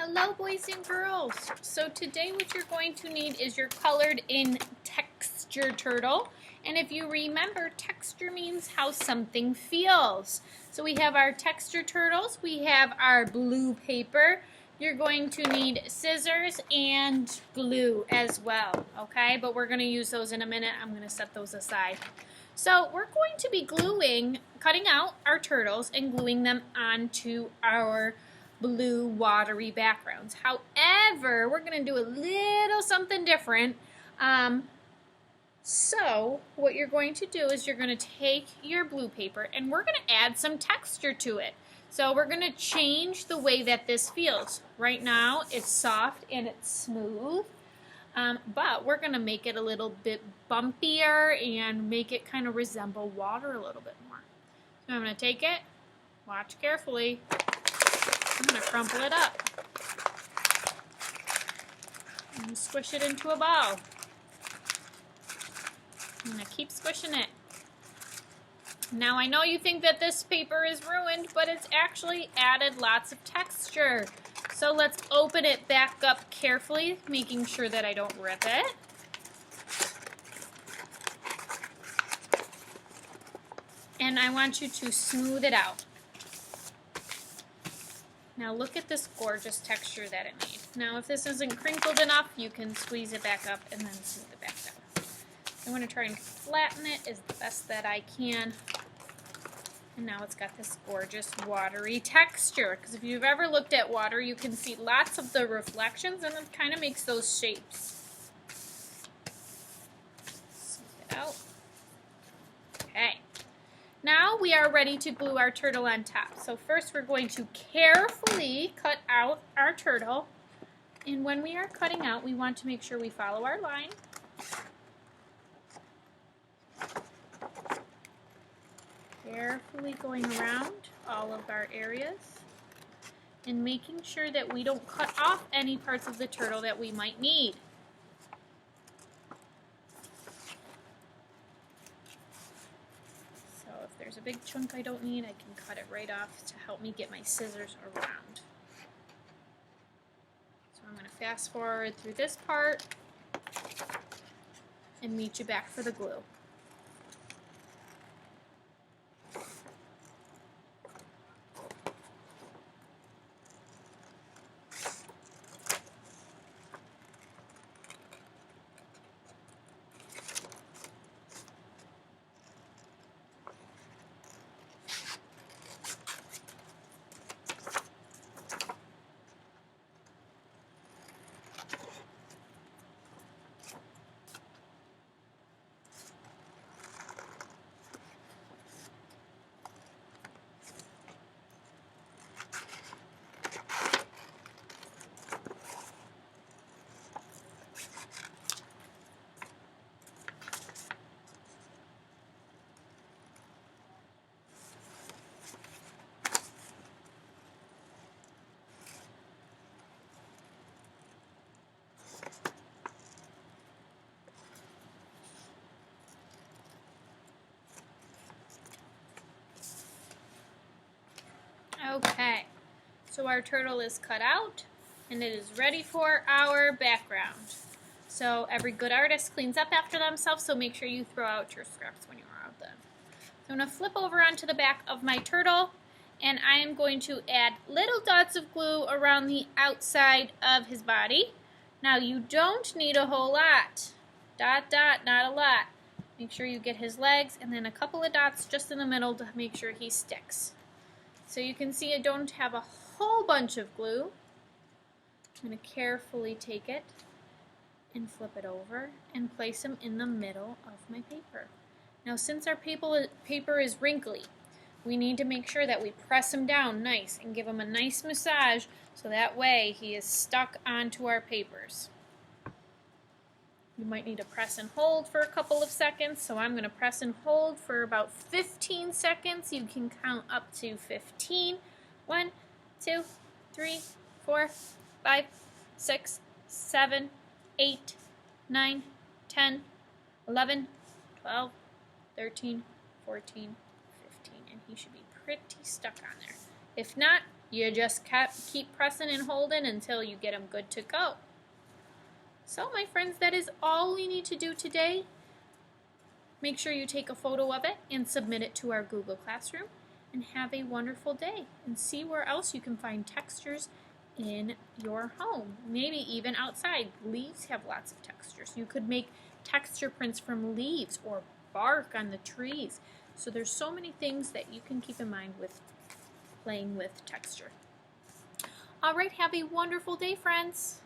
Hello boys and girls. So today what you're going to need is your colored in texture turtle. And if you remember, texture means how something feels. So we have our texture turtles, we have our blue paper. You're going to need scissors and glue as well, okay? But we're going to use those in a minute. I'm going to set those aside. So we're going to be cutting out our turtles and gluing them onto our blue watery backgrounds. However, we're going to do a little something different. So what you're going to do is you're going to take your blue paper and we're going to add some texture to it. So we're going to change the way that this feels. Right now it's soft and it's smooth, but we're going to make it a little bit bumpier and make it kind of resemble water a little bit more. So I'm going to take it, watch carefully. I'm going to crumple it up and squish it into a ball. I'm going to keep squishing it. Now I know you think that this paper is ruined, but it's actually added lots of texture. So let's open it back up carefully, making sure that I don't rip it. And I want you to smooth it out. Now look at this gorgeous texture that it made. Now if this isn't crinkled enough, you can squeeze it back up and then smooth it back down. I'm going to try and flatten it as the best that I can. And now it's got this gorgeous watery texture. Because if you've ever looked at water, you can see lots of the reflections and it kind of makes those shapes. Smooth it out. Okay. Now we are ready to glue our turtle on top. So first we're going to carefully cut out our turtle. And when we are cutting out, we want to make sure we follow our line. Carefully going around all of our areas and making sure that we don't cut off any parts of the turtle that we might need. So if there's a big chunk I don't need, I can cut it right off to help me get my scissors around. So I'm going to fast forward through this part and meet you back for the glue. Okay, so our turtle is cut out and it is ready for our background. So every good artist cleans up after themselves, so make sure you throw out your scraps when you're out there. So I'm going to flip over onto the back of my turtle and I am going to add little dots of glue around the outside of his body. Now you don't need a whole lot. Dot, dot, not a lot. Make sure you get his legs and then a couple of dots just in the middle to make sure he sticks. So you can see I don't have a whole bunch of glue. I'm going to carefully take it and flip it over and place him in the middle of my paper. Now since our paper is wrinkly, we need to make sure that we press him down nice and give him a nice massage so that way he is stuck onto our papers. You might need to press and hold for a couple of seconds, so I'm going to press and hold for about 15 seconds. You can count up to 15. 1, 2, 3, 4, 5, 6, 7, 8, 9, 10, 11, 12, 13, 14, 15, and he should be pretty stuck on there. If not, You just keep pressing and holding until you get them good to go. So my friends, that is all we need to do today. Make sure you take a photo of it and submit it to our Google Classroom. And have a wonderful day. And see where else you can find textures in your home. Maybe even outside. Leaves have lots of textures. You could make texture prints from leaves or bark on the trees. So there's so many things that you can keep in mind with playing with texture. All right, have a wonderful day, friends.